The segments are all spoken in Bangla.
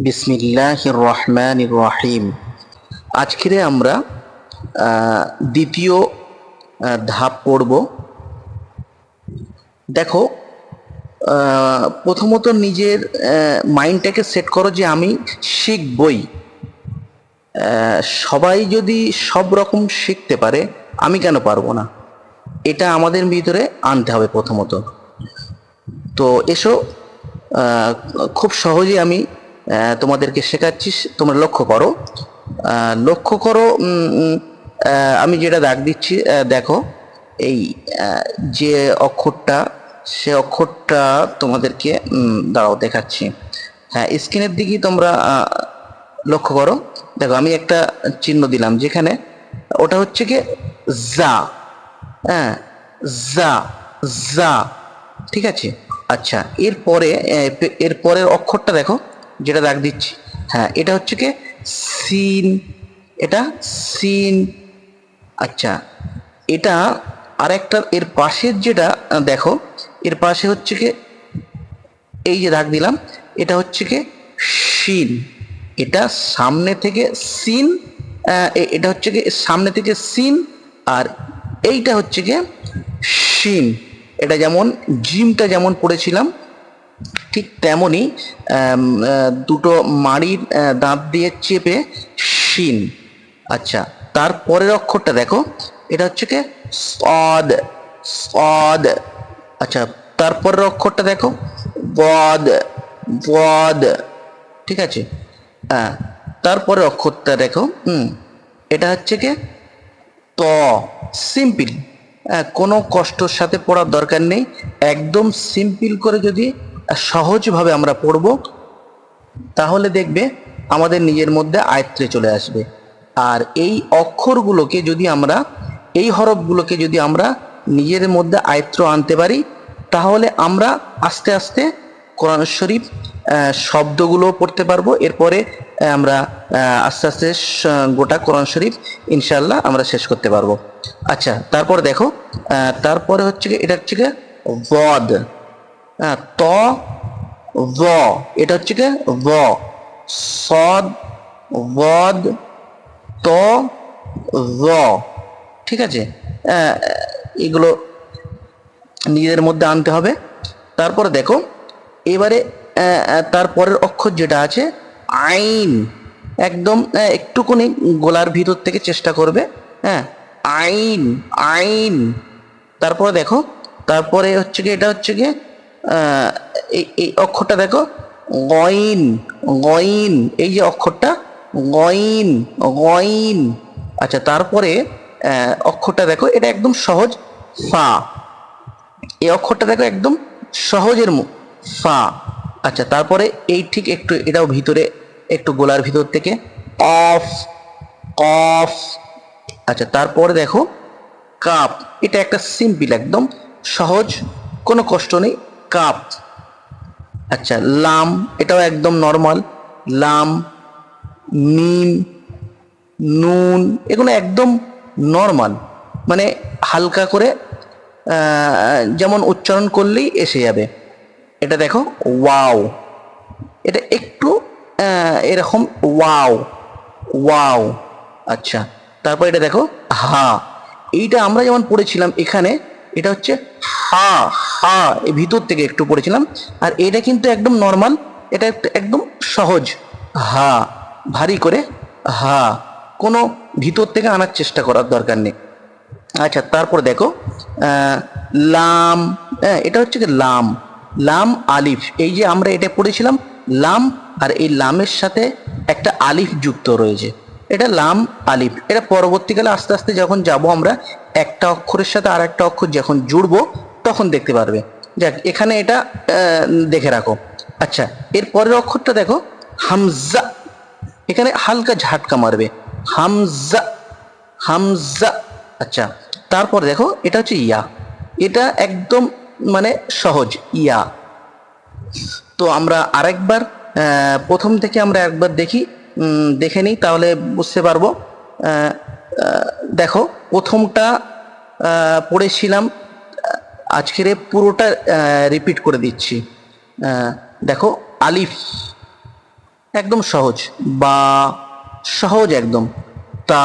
বিসমিল্লাহির রহমানির রহিম। আজকে আমরা দ্বিতীয় ধাপ পড়ব। দেখো, প্রথমত নিজের মাইন্ডটাকে সেট করো যে আমি শিখবই। সবাই যদি সব রকম শিখতে পারে, আমি কেন পারবো না? এটা আমাদের ভিতরে আনতে হবে প্রথমত। তো এসো, খুব সহজে আমি তোমাদেরকে শেখাচ্ছি। তোমরা লক্ষ্য করো, লক্ষ্য করো। আমি যেটা দাগ দিচ্ছি, দেখো এই যে অক্ষরটা, সে অক্ষরটা তোমাদেরকে দাঁড়াও দেখাচ্ছি। হ্যাঁ, স্ক্রিনের দিকেই তোমরা লক্ষ্য করো। দেখো, আমি একটা চিহ্ন দিলাম যেখানে, ওটা হচ্ছে কি জা। হ্যাঁ, জা, জা, ঠিক আছে। আচ্ছা, এর পরের অক্ষরটা দেখো, যেটা দাগ দিচ্ছি। হ্যাঁ, এটা হচ্ছে কি সিন, এটা সিন। আচ্ছা, এটা আরেকটা এর পাশের যেটা দেখো, এর পাশে হচ্ছে কি, এই যে দাগ দিলাম, এটা হচ্ছে কি শিন। এটা সামনে থেকে সিন, এটা হচ্ছে কি সামনে থেকে সিন, আর এইটা হচ্ছে কি শিন। এটা যেমন জিমটা যেমন পড়েছিলাম, ঠিক তেমনই দুটো মাড়ির দাঁত দিয়ে চেপে শিন। আচ্ছা, তারপরের অক্ষরটা দেখো, এটা হচ্ছে কি সদ, সদ। আচ্ছা, তারপরের অক্ষরটা দেখো বদ, বদ, ঠিক আছে। হ্যাঁ, তারপরের অক্ষরটা দেখো, এটা হচ্ছে কি ত। সিম্পল, কোনো কষ্টর সাথে পড়ার দরকার নেই। একদম সিম্পল করে যদি সহজভাবে আমরা পড়ব, তাহলে দেখবে আমাদের নিজের মধ্যে আয়ত্তে চলে আসবে। আর এই অক্ষরগুলোকে যদি আমরা, এই হরফগুলোকে যদি আমরা নিজের মধ্যে আয়ত্ত আনতে পারি, তাহলে আমরা আস্তে আস্তে কোরআন শরীফ শব্দগুলো পড়তে পারবো। এরপরে আমরা আস্তে আস্তে গোটা কোরআন শরীফ ইনশাল্লাহ আমরা শেষ করতে পারবো। আচ্ছা, তারপরে দেখো, তারপরে হচ্ছে কি, এটা হচ্ছে কি বদ, ত, ব, এটা হচ্ছে কি ব, সদ, বদ, ত, র, ঠিক আছে। এগুলো নিজের মধ্যে আনতে হবে। তারপরে দেখো, এবারে তারপরের অক্ষর যেটা আছে আইন, একদম একটুখানি গলার ভিতর থেকে চেষ্টা করবে। হ্যাঁ, আইন, আইন। তারপরে দেখো, তারপরে হচ্ছে কি, এটা হচ্ছে কি এই অক্ষরটা দেখো গইন, গইন, এই যে অক্ষরটা গইন, গইন। আচ্ছা, তারপরে অক্ষরটা দেখো, এটা একদম সহজ ফা। এই অক্ষরটা দেখো একদম সহজের ফা। আচ্ছা, তারপরে এই ঠিক একটু এটাও ভিতরে, একটু গোলার ভিতর থেকে অফ, অফ। আচ্ছা, তারপরে দেখো কাপ, এটা একটা সিম্পল, একদম সহজ, কোনো কষ্ট নেই, কাপ। আচ্ছা, লাম, এটাও একদম নর্মাল, লাম, মিম, নুন, এগুলো একদম নর্মাল, মানে হালকা করে যেমন উচ্চারণ করলেই এসে যাবে। এটা দেখো ওয়াও, এটা একটু এরকম ওয়াও, ওয়াও। আচ্ছা, তারপর এটা দেখো হা, এইটা আমরা যেমন পড়েছিলাম এখানে, এটা হচ্ছে হা, হা, এই ভিতর থেকে একটু পড়েছিলাম। আর এটা কিন্তু একদম নর্মাল, এটা একদম সহজ হা, ভারী করে হা, কোনো ভিতর থেকে আনার চেষ্টা করার দরকার নেই। আচ্ছা, তারপর দেখো লাম, এটা হচ্ছে কি লাম, লাম আলিফ, এই যে আমরা এটা পড়েছিলাম লাম, আর এই লামের সাথে একটা আলিফ যুক্ত রয়েছে, এটা লাম আলিফ। এটা পরবর্তীকালে আস্তে আস্তে যখন যাব আমরা, একটা অক্ষরের সাথে আর একটা অক্ষর যখন জুড়বো, তখন দেখতে পারবে। যাক, এখানে এটা দেখে রাখো। আচ্ছা, এর পরের অক্ষরটা দেখো হামজা, এখানে হালকা ঝাটকা মারবে, হামজা, হামজা। আচ্ছা, তারপর দেখো এটা হচ্ছে ইয়া, এটা একদম মানে সহজ ইয়া। তো আমরা আরেকবার প্রথম থেকে আমরা একবার দেখে নিই, তাহলে বুঝতে পারবো। দেখো, প্রথমটা পড়েছিলাম, আজকের পুরোটা রিপিট করে দিচ্ছি। দেখো আলিফ, একদম সহজ। বা, সহজ একদম। তা,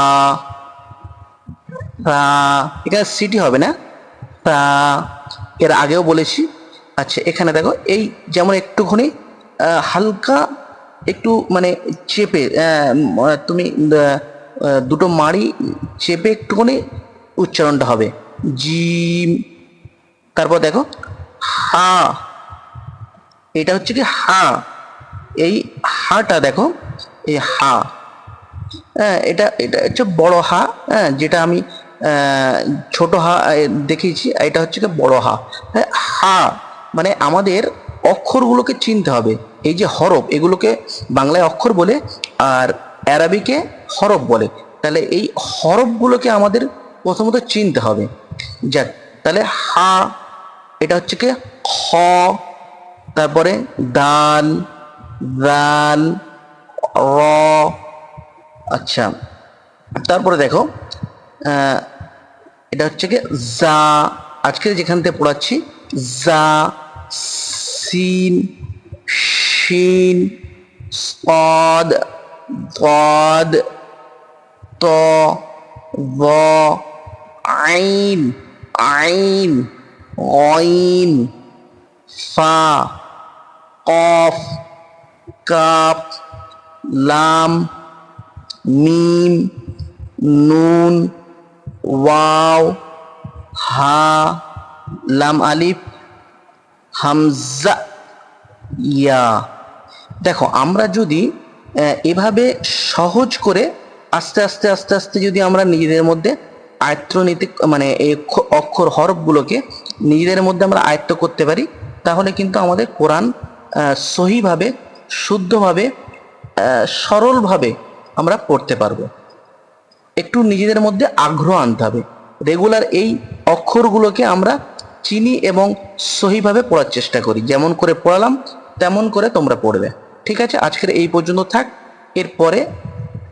রা, এখানে সিটি হবে না, তা, এর আগেও বলেছি। আচ্ছা, এখানে দেখো এই যেমন একটুখানি হালকা একটু মানে চেপে তুমি দুটো মাড়ি চেপে একটুখানি উচ্চারণটা হবে, জিম। তারপর দেখো হা, এটা হচ্ছে কি হা, এই হাটা দেখো, এই হা, হ্যাঁ, এটা এটা হচ্ছে বড় হা, হ্যাঁ, যেটা আমি ছোট হা দেখিয়েছি, এটা হচ্ছে কি বড় হা। হ্যাঁ, হা মানে আমাদের অক্ষরগুলোকে চিনতে হবে। এই যে হরফ, এগুলোকে বাংলায় অক্ষর বলে আর অ্যারাবিকে হরফ বলে। তাহলে এই হরফগুলোকে আমাদের প্রথমত চিনতে হবে। যাক, তাহলে হা, এটা হচ্ছে কি খ, তারপরে দাল, দাল, র। আচ্ছা, তারপরে দেখো এটা হচ্ছে কি জা, আজকে যেখান থেকে পড়াচ্ছি, জা, সিন, শিন, صاد, ضاد, ত, ব, আইন, আইন, গইন, ফা, কফ, কাফ, লাম, মিম, নুন, ওয়াও, হা, লাম আলিফ, হামজা, ইয়া। দেখো আমরা যদি এভাবে সহজ করে আস্তে আস্তে আস্তে আস্তে যদি আমরা নিজেদের মধ্যে আয়ত্ত নিতে, মানে এই অক্ষর হরফগুলোকে নিজেদের মধ্যে আমরা আয়ত্ত করতে পারি, তাহলে কিন্তু আমাদের কোরআন সহিভাবে, শুদ্ধভাবে, সরলভাবে আমরা পড়তে পারবো। একটু নিজেদের মধ্যে আগ্রহ আনতে হবে। রেগুলার এই অক্ষরগুলোকে আমরা চিনি এবং সহিভাবে পড়ার চেষ্টা করি। যেমন করে পড়ালাম তেমন করে তোমরা পড়বে। ঠিক আছে, আজকের এই পর্যন্ত থাক। এরপরে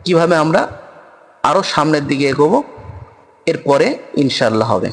কিভাবে আমরা আরো সামনের দিকে এগোবো, এরপরে ইনশাল্লাহ হবে।